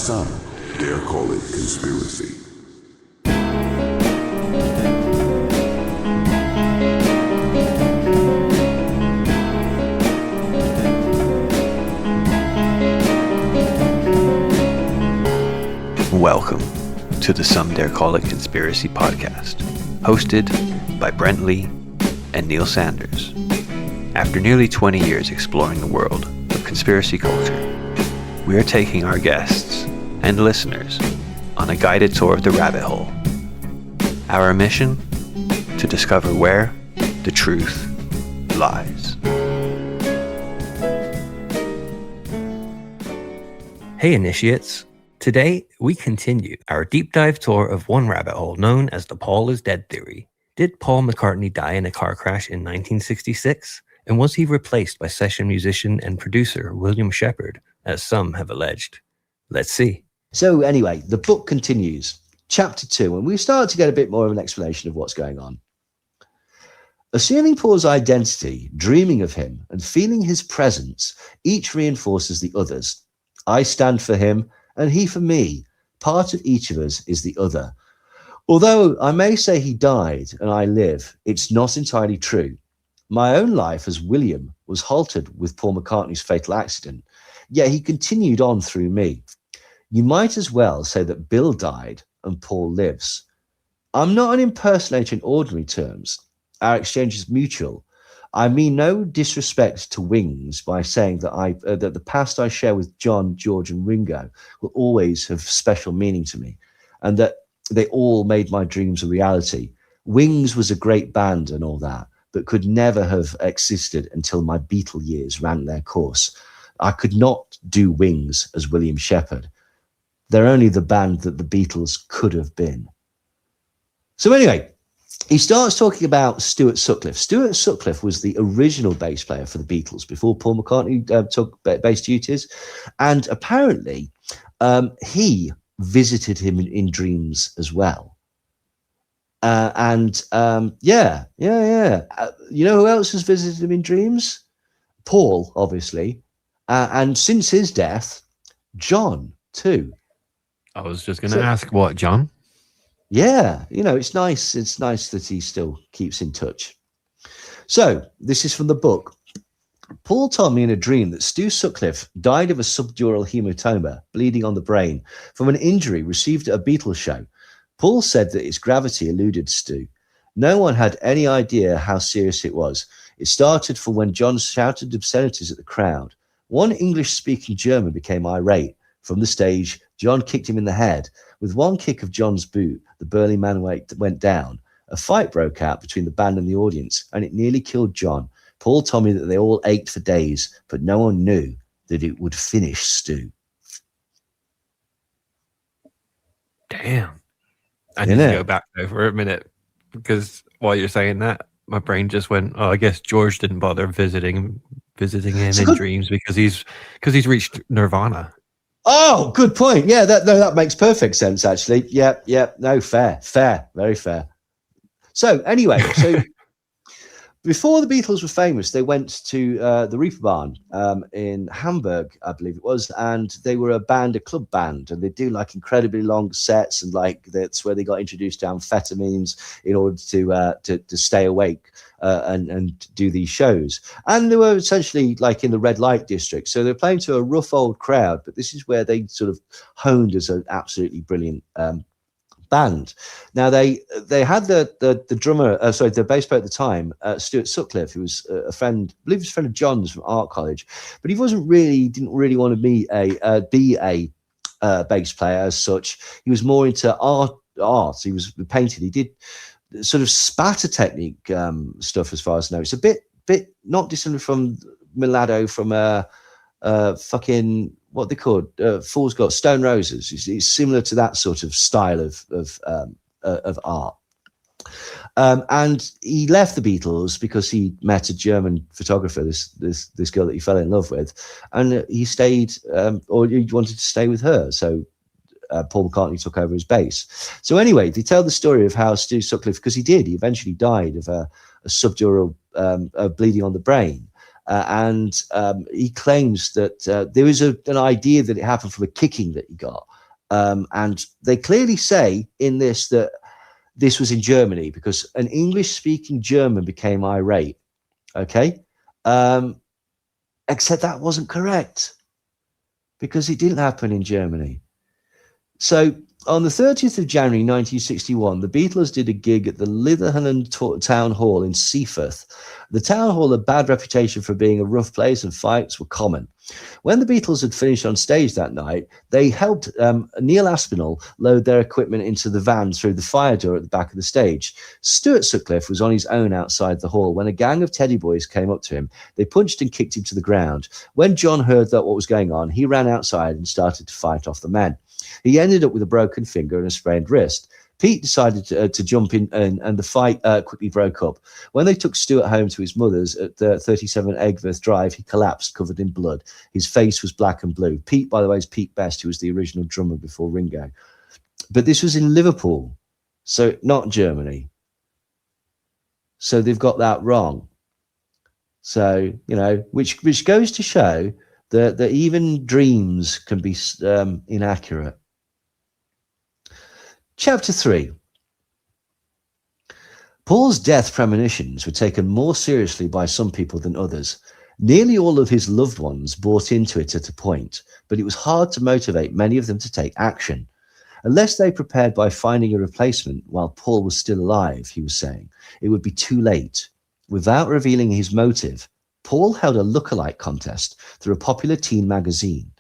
Some dare call it conspiracy. Welcome to the Some Dare Call It Conspiracy podcast, hosted by Brent Lee and Neil Sanders. After nearly 20 years exploring the world of conspiracy culture, we are taking our guests and listeners on a guided tour of the rabbit hole. Our mission? To discover where the truth lies. Hey initiates! Today, we continue our deep dive tour of one rabbit hole known as the Paul is dead theory. Did Paul McCartney die in a car crash in 1966? And was he replaced by session musician and producer William Shepard, as some have alleged? Let's see. So anyway, the book continues. Chapter 2, and we start to get a bit more of an explanation of what's going on. Assuming Paul's identity, dreaming of him, and feeling his presence, each reinforces the others. I stand for him, and he for me. Part of each of us is the other. Although I may say he died and I live, it's not entirely true. My own life as William was halted with Paul McCartney's fatal accident, yet he continued on through me. You might as well say that Bill died and Paul lives. I'm not an impersonator in ordinary terms. Our exchange is mutual. I mean no disrespect to Wings by saying that that the past I share with John, George and Ringo will always have special meaning to me, and that they all made my dreams a reality. Wings was a great band and all that, but could never have existed until my Beatle years ran their course. I could not do Wings as William Shepard. They're only the band that the Beatles could have been. So anyway, he starts talking about Stuart Sutcliffe. Stuart Sutcliffe was the original bass player for the Beatles before Paul McCartney took bass duties. And apparently he visited him in dreams as well. Yeah. You know who else has visited him in dreams? Paul, obviously. And since his death, John too. I was just going to ask, what, John? Yeah, you know, it's nice. It's nice that he still keeps in touch. So this is from the book. Paul told me in a dream that Stu Sutcliffe died of a subdural hematoma, bleeding on the brain, from an injury received at a Beatles show. Paul said that its gravity eluded Stu. No one had any idea how serious it was. It started from when John shouted obscenities at the crowd. One English-speaking German became irate. From the stage, John kicked him in the head. With one kick of John's boot, the burly man went down. A fight broke out between the band and the audience, and it nearly killed John. Paul told me that they all ached for days, but no one knew that it would finish Stu. Damn. I need to go back there for a minute, because while you're saying that, my brain just went, oh, I guess George didn't bother visiting him in dreams because he's reached nirvana. Oh, good point. Yeah, that makes perfect sense, actually. Yeah. No, fair, very fair. So anyway, before the Beatles were famous, they went to the Reeperbahn in Hamburg, I believe it was, and they were a club band, and they do like incredibly long sets, and like that's where they got introduced to amphetamines in order to stay awake and do these shows. And they were essentially like in the red light district, so they're playing to a rough old crowd, but this is where they sort of honed as an absolutely brilliant band. Now they had the drummer, the bass player at the time, Stuart Sutcliffe, who was a friend, I believe he was a friend of John's from art college, but he didn't really want to be a bass player as such. He was more into art. He was painting. He did sort of spatter technique stuff, as far as I know. It's a bit not dissimilar from Milado from fucking what they called Fool's Gold, Stone Roses. It's similar to that sort of style of art. And he left the Beatles because he met a German photographer, this girl that he fell in love with, and he stayed, or he wanted to stay with her. So Paul McCartney took over his bass. So anyway, they tell the story of how Stu Sutcliffe, because he eventually died of a subdural bleeding on the brain. and he claims that there is an idea that it happened from a kicking that he got. And they clearly say in this that this was in Germany because an English-speaking German became irate. Okay, except that wasn't correct because it didn't happen in Germany. So on the 30th of January 1961, the Beatles did a gig at the Litherhanen Town Hall in Seaforth. The town hall had a bad reputation for being a rough place and fights were common. When the Beatles had finished on stage that night, they helped Neil Aspinall load their equipment into the van through the fire door at the back of the stage. Stuart Sutcliffe was on his own outside the hall when a gang of teddy boys came up to him. They punched and kicked him to the ground. When John heard that what was going on, he ran outside and started to fight off the men. He ended up with a broken finger and a sprained wrist. Pete decided to jump in and the fight quickly broke up. When they took Stuart home to his mother's at 37 Egworth Drive, he collapsed, covered in blood. His face was black and blue. Pete, by the way, is Pete Best, who was the original drummer before Ringo. But this was in Liverpool, so not Germany. So they've got that wrong. So, you know, which goes to show that even dreams can be inaccurate. Chapter 3. Paul's death premonitions were taken more seriously by some people than others. Nearly all of his loved ones bought into it at a point, but it was hard to motivate many of them to take action. Unless they prepared by finding a replacement while Paul was still alive, he was saying, it would be too late. Without revealing his motive, Paul held a lookalike contest through a popular teen magazine,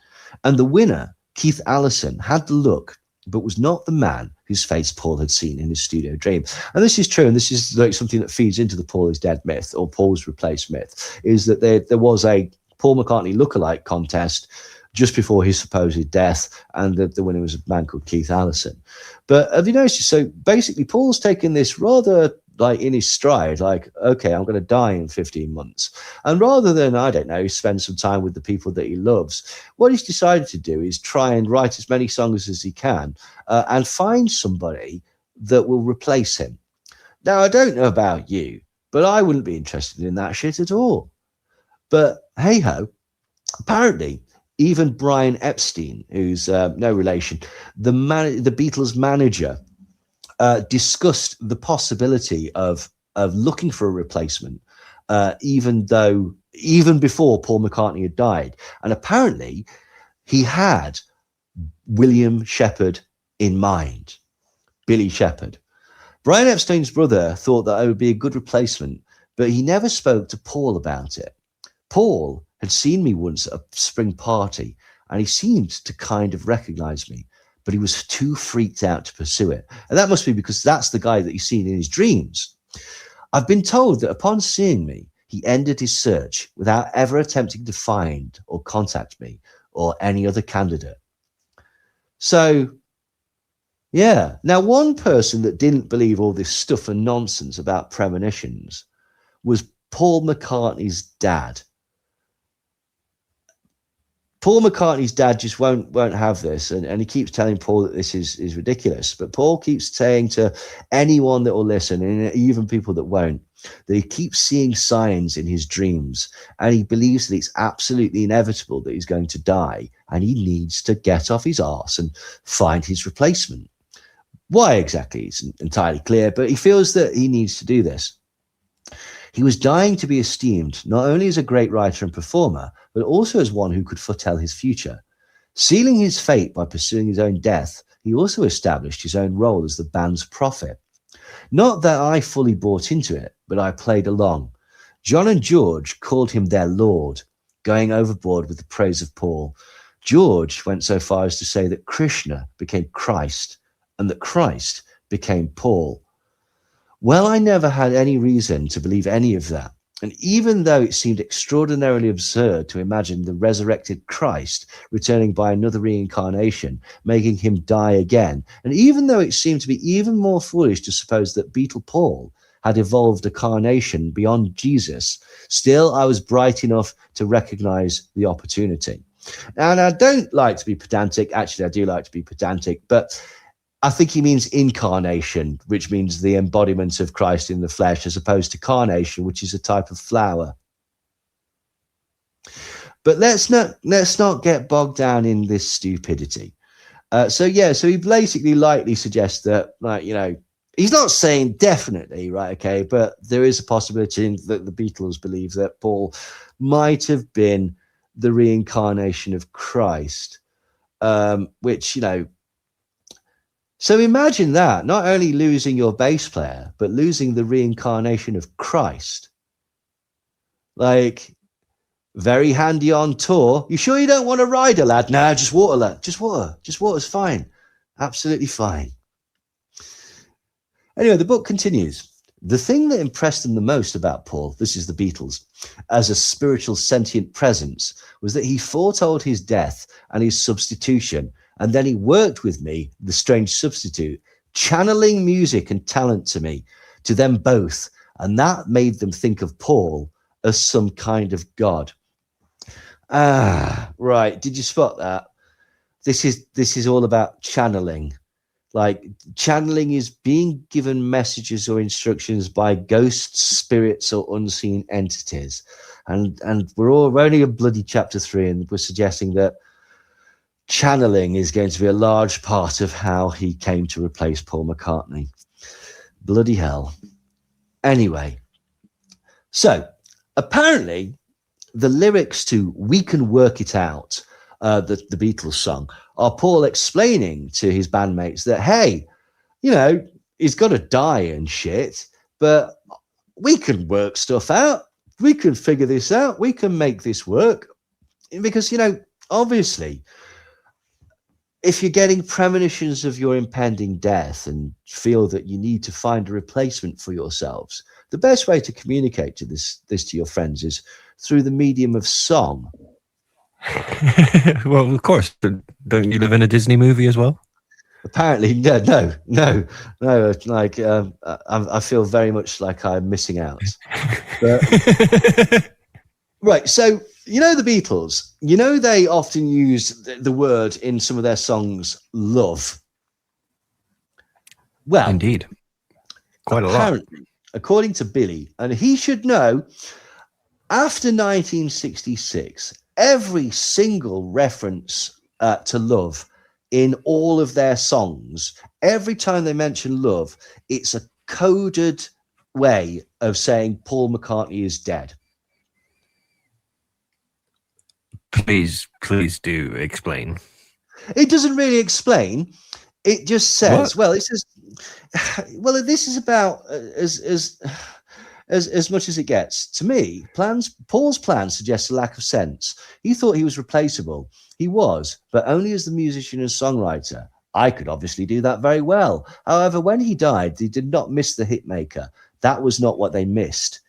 and the winner, Keith Allison, had the look, but was not the man whose face Paul had seen in his studio dream. And this is true, and this is like something that feeds into the Paul is dead myth, or Paul's replaced myth, is that there was a Paul McCartney lookalike contest just before his supposed death, and the winner was a man called Keith Allison. But have you noticed, so basically Paul's taken this rather like in his stride, like, okay, I'm going to die in 15 months. And rather than, I don't know, spend some time with the people that he loves, what he's decided to do is try and write as many songs as he can and find somebody that will replace him. Now, I don't know about you, but I wouldn't be interested in that shit at all. But hey ho, apparently, even Brian Epstein, who's no relation, the Beatles manager, discussed the possibility of looking for a replacement, even before Paul McCartney had died. And apparently he had William Shepherd in mind, Billy Shepherd. Brian Epstein's brother thought that I would be a good replacement, but he never spoke to Paul about it. Paul had seen me once at a spring party, and he seemed to kind of recognize me, but he was too freaked out to pursue it. And that must be because that's the guy that he's seen in his dreams. I've been told that upon seeing me, he ended his search without ever attempting to find or contact me or any other candidate. So, yeah. Now, one person that didn't believe all this stuff and nonsense about premonitions was Paul McCartney's dad. Paul McCartney's dad just won't have this, and he keeps telling Paul that this is ridiculous. But Paul keeps saying to anyone that will listen, and even people that won't, that he keeps seeing signs in his dreams, and he believes that it's absolutely inevitable that he's going to die, and he needs to get off his arse and find his replacement. Why exactly isn't entirely clear, but he feels that he needs to do this. He was dying to be esteemed not only as a great writer and performer, but also as one who could foretell his future. Sealing his fate by pursuing his own death, he also established his own role as the band's prophet. Not that I fully bought into it, but I played along. John and George called him their Lord, going overboard with the praise of Paul. George went so far as to say that Krishna became Christ and that Christ became Paul. Well, I never had any reason to believe any of that. And even though it seemed extraordinarily absurd to imagine the resurrected Christ returning by another reincarnation, making him die again, and even though it seemed to be even more foolish to suppose that Beatle Paul had evolved a carnation beyond Jesus, still I was bright enough to recognize the opportunity. And I don't like to be pedantic. Actually, I do like to be pedantic, but I think he means incarnation, which means the embodiment of Christ in the flesh, as opposed to carnation, which is a type of flower. But let's not get bogged down in this stupidity. So he basically lightly suggests that, like, you know, he's not saying definitely, right? Okay, but there is a possibility that the Beatles believe that Paul might have been the reincarnation of Christ, which, you know. So imagine that, not only losing your bass player, but losing the reincarnation of Christ. Like, very handy on tour. You sure you don't want a rider, lad? No, just water, lad. Just water. Just water's fine. Absolutely fine. Anyway, the book continues. The thing that impressed them the most about Paul, this is the Beatles, as a spiritual sentient presence, was that he foretold his death and his substitution, and then he worked with me, the strange substitute, channeling music and talent to them both, and that made them think of Paul as some kind of god. Ah, right. Did you spot that? This is all about channeling. Like, channeling is being given messages or instructions by ghosts, spirits, or unseen entities. And we're only in bloody chapter 3, and we're suggesting that channeling is going to be a large part of how he came to replace Paul McCartney. Bloody hell. Anyway, so apparently the lyrics to We Can Work It Out, the Beatles song, are Paul explaining to his bandmates that, hey, you know, he's got to die and shit, but we can work stuff out. We can figure this out. We can make this work. Because, you know, obviously, if you're getting premonitions of your impending death and feel that you need to find a replacement for yourselves, the best way to communicate to this to your friends is through the medium of song. Well, of course. Don't you live in a Disney movie as well? Apparently, no. Like, I feel very much like I'm missing out. But, right. So, you know, the Beatles, you know, they often use the word in some of their songs, love. Well, indeed. Quite a lot. According to Billy, and he should know, after 1966, every single reference to love in all of their songs, every time they mention love, it's a coded way of saying Paul McCartney is dead. Please do explain. It doesn't really explain. It just says, well, it says, well, this is about as much as it gets. To me, Paul's plan suggests a lack of sense. He thought he was replaceable. He was, but only as the musician and songwriter. I could obviously do that very well. However, when he died, they did not miss the hitmaker. That was not what they missed.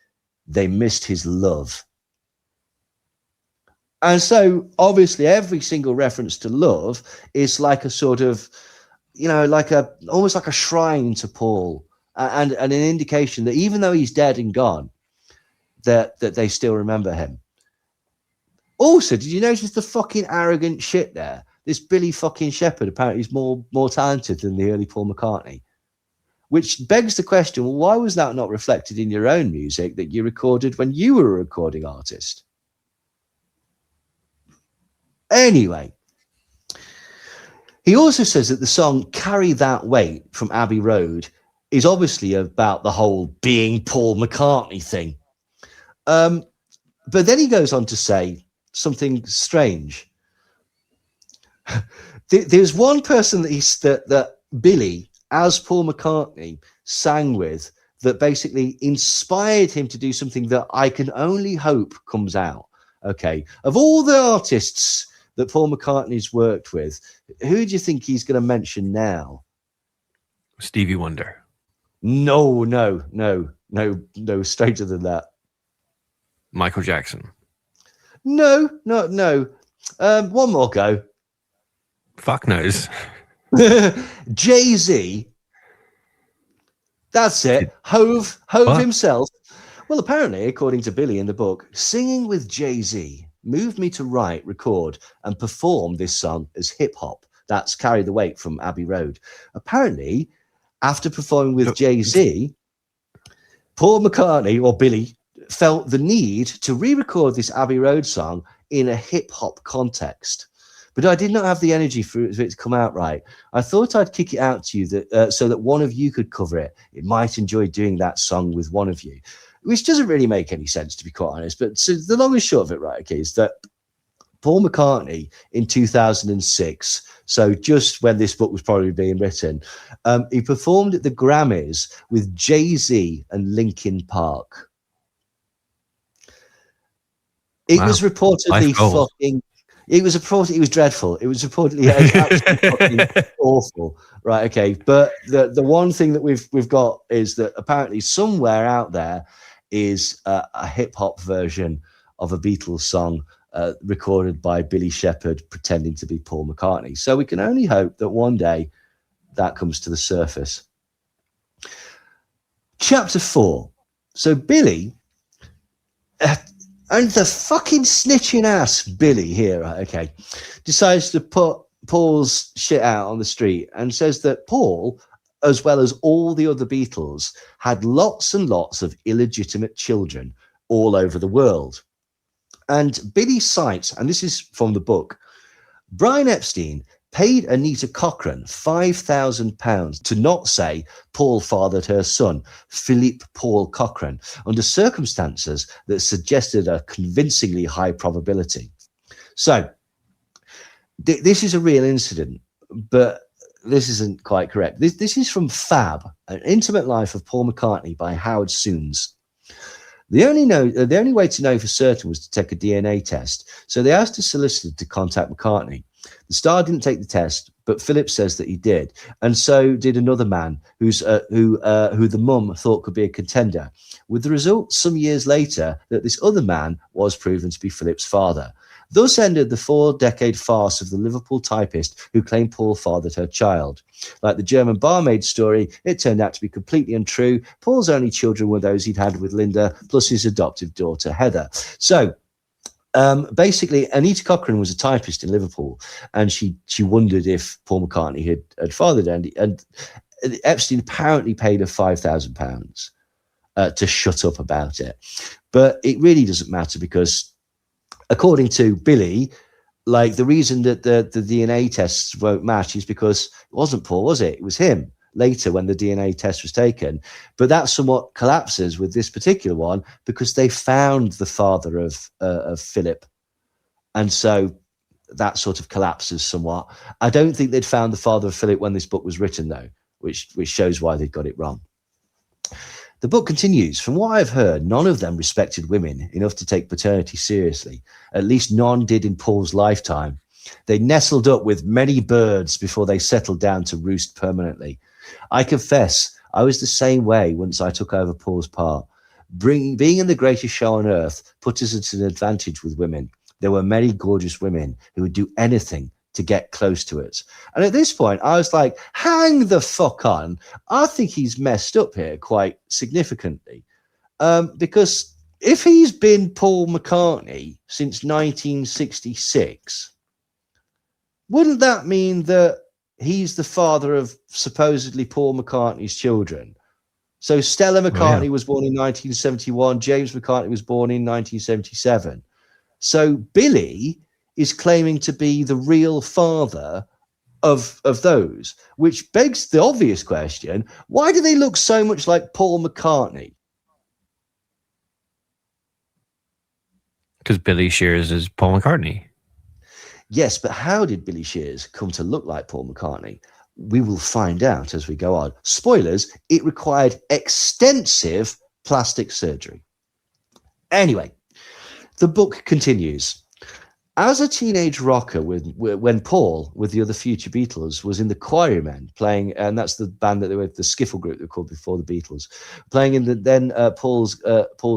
They missed his love. And so, obviously, every single reference to love is like a sort of, you know, almost like a shrine to Paul, and an indication that even though he's dead and gone, that they still remember him. Also, did you notice the fucking arrogant shit there? This Billy fucking Shepherd apparently is more talented than the early Paul McCartney, which begs the question: well, why was that not reflected in your own music that you recorded when you were a recording artist? Anyway, he also says that the song Carry That Weight from Abbey Road is obviously about the whole being Paul McCartney thing. But then he goes on to say something strange. There's one person that Billy, as Paul McCartney, sang with that basically inspired him to do something that I can only hope comes out. Okay. Of all the artists that Paul McCartney's worked with, who do you think he's going to mention now? Stevie Wonder. No, straighter than that. Michael Jackson. No. One more go. Fuck knows. Jay-Z. That's it. Hove himself. Well, apparently, according to Billy in the book, singing with Jay-Z moved me to write, record, and perform this song as hip-hop. That's Carry the Weight from Abbey Road. Apparently, after performing with Jay-Z, Paul McCartney, or Billy, felt the need to re-record this Abbey Road song in a hip-hop context. But I did not have the energy for it to come out right. I thought I'd kick it out to you so that one of you could cover it. It might enjoy doing that song with one of you, which doesn't really make any sense, to be quite honest. But so the long and short of it, right, okay, is that Paul McCartney in 2006, so just when this book was probably being written, he performed at the Grammys with Jay-Z and Linkin Park. It was reportedly fucking... It was dreadful. It was reportedly absolutely fucking awful. Right, okay. But the one thing that we've got is that apparently somewhere out there is a hip-hop version of a Beatles song recorded by Billy Shepherd pretending to be Paul McCartney. So we can only hope that one day that comes to the surface. Chapter 4. So Billy... and the fucking snitching ass Billy here, right, okay, decides to put Paul's shit out on the street and says that Paul, as well as all the other Beatles, had lots and lots of illegitimate children all over the world. And Billy cites, and this is from the book, Brian Epstein paid Anita Cochran £5,000 to not say Paul fathered her son, Philippe Paul Cochran, under circumstances that suggested a convincingly high probability. So this is a real incident, but this isn't quite correct. This is from Fab, An Intimate Life of Paul McCartney by Howard Soons. The only way to know for certain was to take a DNA test. So they asked a solicitor to contact McCartney. The Star didn't take the test, but Philip says that he did, and so did another man who the mum thought could be a contender. With the result, some years later, that this other man was proven to be Philip's father. Thus ended the 4-decade farce of the Liverpool typist who claimed Paul fathered her child. Like the German barmaid story, it turned out to be completely untrue. Paul's only children were those he'd had with Linda, plus his adoptive daughter, Heather. So, basically, Anita Cochran was a typist in Liverpool, and she wondered if Paul McCartney had fathered Andy. And Epstein apparently paid her £5,000 to shut up about it. But it really doesn't matter because, according to Billy, like the reason that the DNA tests won't match is because it wasn't Paul, was it? It was him later when the DNA test was taken. But that somewhat collapses with this particular one because they found the father of Philip. And so that sort of collapses somewhat. I don't think they'd found the father of Philip when this book was written, though, which shows why they got it wrong. The book continues. From what I've heard, none of them respected women enough to take paternity seriously. At least none did in Paul's lifetime. They nestled up with many birds before they settled down to roost permanently. I confess, I was the same way once I took over Paul's part. Being in the greatest show on earth put us at an advantage with women. There were many gorgeous women who would do anything to get close to it. And at this point, I was like, hang the fuck on. I think he's messed up here quite significantly. Because if he's been Paul McCartney since 1966, wouldn't that mean that he's the father of supposedly Paul McCartney's children? So Stella McCartney was born in 1971. James McCartney was born in 1977. So Billy is claiming to be the real father of those, which begs the obvious question: why do they look so much like Paul McCartney? Because Billy Shears is Paul McCartney. Yes, but how did Billy Shears come to look like Paul McCartney? We will find out as we go on. Spoilers, it required extensive plastic surgery. Anyway, the book continues. As a teenage rocker, when Paul, with the other future Beatles, was in the Quarrymen playing, and that's the band that they were, the skiffle group they were called before the Beatles, playing in the then Paul's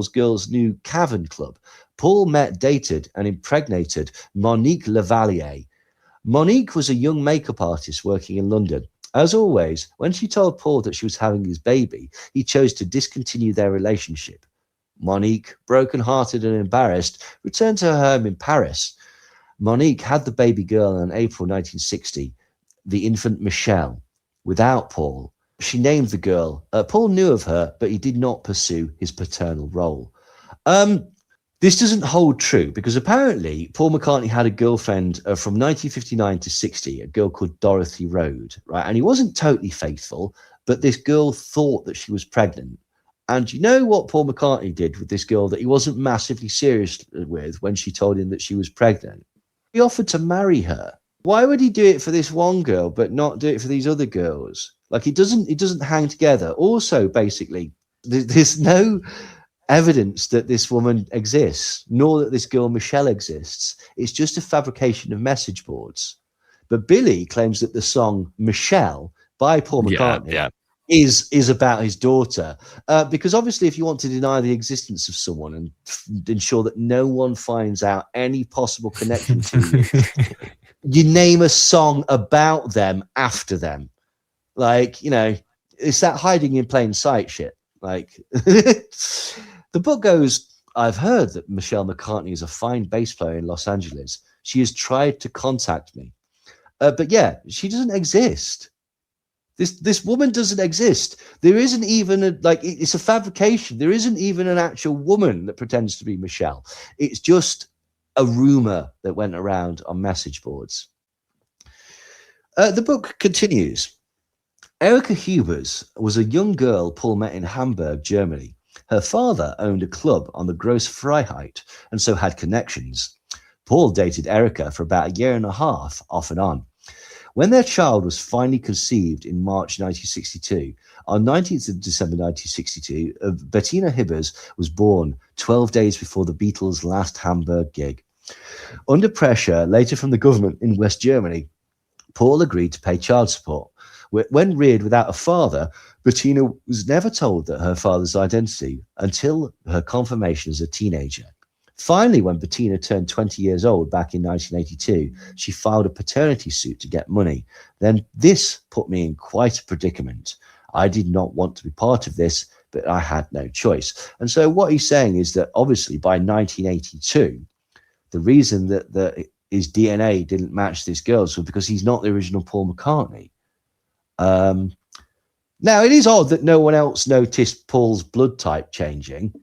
girls' new Cavern Club, Paul met, dated, and impregnated Monique Lavalier. Monique was a young makeup artist working in London. As always, when she told Paul that she was having his baby, he chose to discontinue their relationship. Monique, broken-hearted and embarrassed, returned to her home in Paris. Monique had the baby girl in April 1960, the infant Michelle, without Paul. She named the girl. Paul knew of her, but he did not pursue his paternal role. This doesn't hold true because apparently Paul McCartney had a girlfriend from 1959 to 60, a girl called Dorothy Road, right? And he wasn't totally faithful, but this girl thought that she was pregnant. And you know what Paul McCartney did with this girl that he wasn't massively serious with when she told him that she was pregnant? He offered to marry her. Why would he do it for this one girl but not do it for these other girls? Like, it doesn't hang together. Also, basically, there's no evidence that this woman exists, nor that this girl Michelle exists. It's just a fabrication of message boards. But Billy claims that the song Michelle by Paul McCartney is about his daughter. Because obviously, if you want to deny the existence of someone and ensure that no one finds out any possible connection to you, you name a song about them after them. Like, you know, it's that hiding in plain sight shit. Like, the book goes, I've heard that Michelle McCartney is a fine bass player in Los Angeles. She has tried to contact me. But yeah, she doesn't exist. This woman doesn't exist. There isn't even it's a fabrication. There isn't even an actual woman that pretends to be Michelle. It's just a rumor that went around on message boards. The book continues. Erika Hubers was a young girl Paul met in Hamburg, Germany. Her father owned a club on the Grosse Freiheit and so had connections. Paul dated Erika for about a year and a half, off and on. When their child was finally conceived in March 1962, on 19th of December 1962, Bettina Hubers was born 12 days before the Beatles' last Hamburg gig. Under pressure later from the government in West Germany, Paul agreed to pay child support. When reared without a father, Bettina was never told that her father's identity until her confirmation as a teenager. Finally, when Bettina turned 20 years old back in 1982, she filed a paternity suit to get money. Then this put me in quite a predicament. I did not want to be part of this, but I had no choice. And so what he's saying is that obviously by 1982, the reason that his DNA didn't match this girl's was because he's not the original Paul McCartney. Now, it is odd that no one else noticed Paul's blood type changing.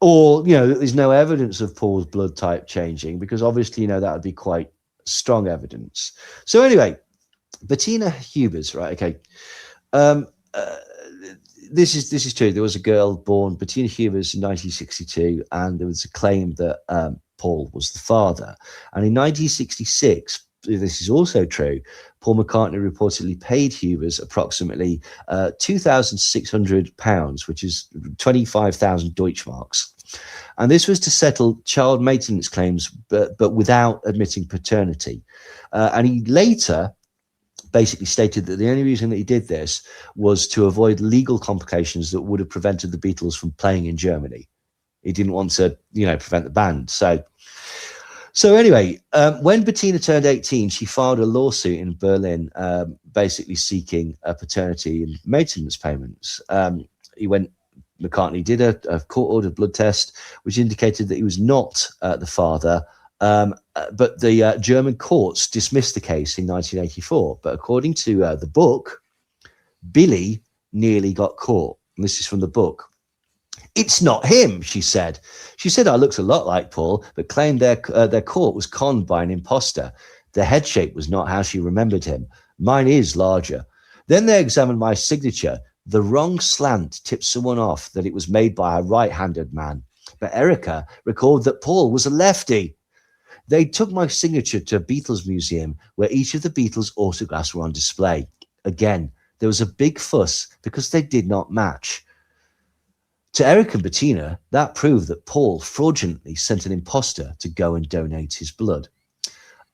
Or, you know, that there's no evidence of Paul's blood type changing, because obviously, you know, that would be quite strong evidence. So anyway, Bettina Hubers, right? Okay. This is true. There was a girl born, Bettina Hubers, in 1962, and there was a claim that Paul was the father. And in 1966, this is also true, Paul McCartney reportedly paid Hubers approximately £2,600, which is 25,000 Deutschmarks. And this was to settle child maintenance claims, but without admitting paternity. And he later basically stated that the only reason that he did this was to avoid legal complications that would have prevented the Beatles from playing in Germany. He didn't want to, you know, prevent the band. So anyway, when Bettina turned 18, she filed a lawsuit in Berlin, basically seeking paternity and maintenance payments. McCartney did a court-ordered blood test, which indicated that he was not the father, but the German courts dismissed the case in 1984. But according to the book, Billy nearly got caught. And this is from the book. It's not him, she said. She said I looked a lot like Paul, but claimed their court was conned by an imposter. The head shape was not how she remembered him. Mine is larger. Then they examined my signature. The wrong slant tipped someone off that it was made by a right-handed man. But Erika recalled that Paul was a lefty. They took my signature to a Beatles museum where each of the Beatles' autographs were on display. Again, there was a big fuss because they did not match. To Erika and Bettina, that proved that Paul fraudulently sent an imposter to go and donate his blood.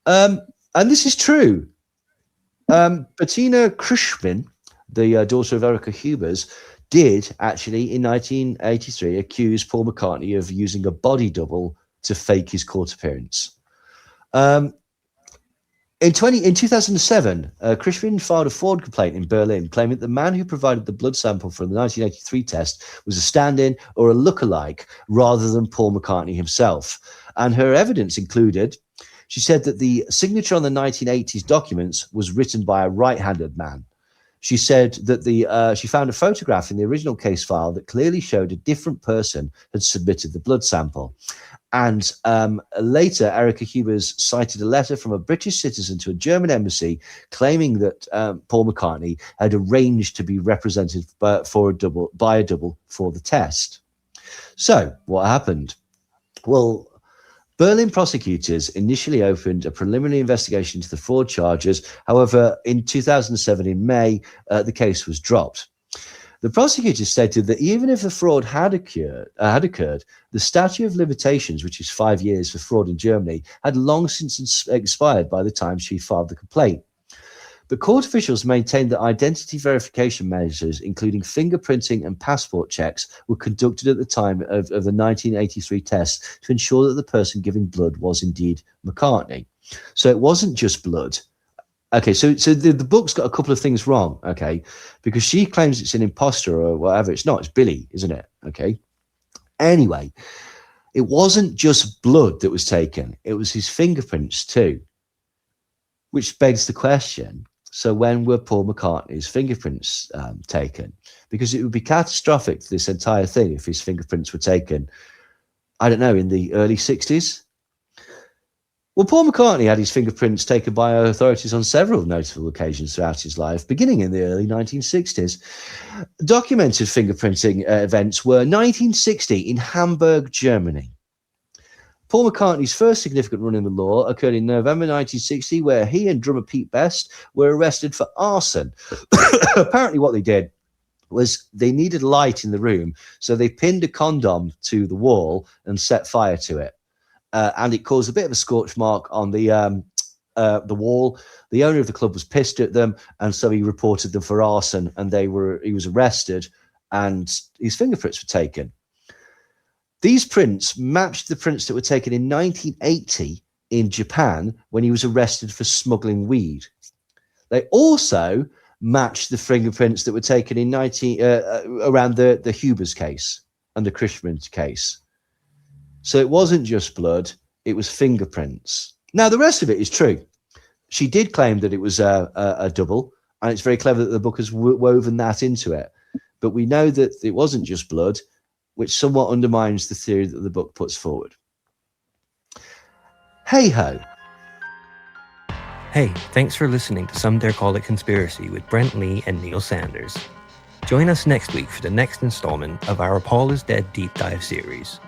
And this is true. Bettina Krischman, the daughter of Erika Hubers, did actually in 1983 accuse Paul McCartney of using a body double to fake his court appearance. In 2007, Krischman filed a fraud complaint in Berlin, claiming that the man who provided the blood sample for the 1983 test was a stand-in or a lookalike rather than Paul McCartney himself. And her evidence included, she said that the signature on the 1980s documents was written by a right-handed man. She said that she found a photograph in the original case file that clearly showed a different person had submitted the blood sample. And later, Erica Hubers cited a letter from a British citizen to a German embassy claiming that Paul McCartney had arranged to be represented by a double for the test. So what happened? Well, Berlin prosecutors initially opened a preliminary investigation into the fraud charges. However, in 2007, in May, the case was dropped. The prosecutors stated that even if the fraud had occurred, the statute of limitations, which is 5 years for fraud in Germany, had long since expired by the time she filed the complaint. But court officials maintained that identity verification measures, including fingerprinting and passport checks, were conducted at the time of the 1983 test to ensure that the person giving blood was indeed McCartney. So it wasn't just blood. Okay, so the book's got a couple of things wrong, okay, because she claims it's an imposter or whatever. It's not, it's Billy, isn't it? Okay. Anyway, it wasn't just blood that was taken, it was his fingerprints too, which begs the question, so when were Paul McCartney's fingerprints taken? Because it would be catastrophic to this entire thing if his fingerprints were taken, I don't know, in the early 60s. Well, Paul McCartney had his fingerprints taken by authorities on several notable occasions throughout his life, beginning in the early 1960s. Documented fingerprinting events were 1960 in Hamburg, Germany. Paul McCartney's first significant run in the law occurred in November 1960, where he and drummer Pete Best were arrested for arson. Apparently what they did was they needed light in the room, so they pinned a condom to the wall and set fire to it. And it caused a bit of a scorch mark on the wall. The owner of the club was pissed at them, and so he reported them for arson, and he was arrested, and his fingerprints were taken. These prints matched the prints that were taken in 1980 in Japan when he was arrested for smuggling weed. They also matched the fingerprints that were taken in around the Hubers case and the Christman case. So it wasn't just blood, it was fingerprints. Now, the rest of it is true. She did claim that it was a double, and it's very clever that the book has woven that into it. But we know that it wasn't just blood, which somewhat undermines the theory that the book puts forward. Hey-ho. Hey, thanks for listening to Some Dare Call It Conspiracy with Brent Lee and Neil Sanders. Join us next week for the next installment of our Paul is Dead deep dive series.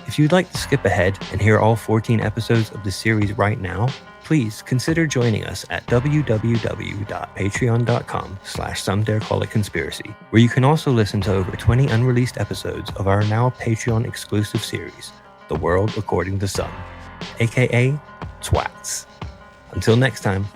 If you'd like to skip ahead and hear all 14 episodes of the series right now, please consider joining us at www.patreon.com/somedarecallitconspiracy, where you can also listen to over 20 unreleased episodes of our now Patreon exclusive series, The World According to Some, aka Twats. Until next time.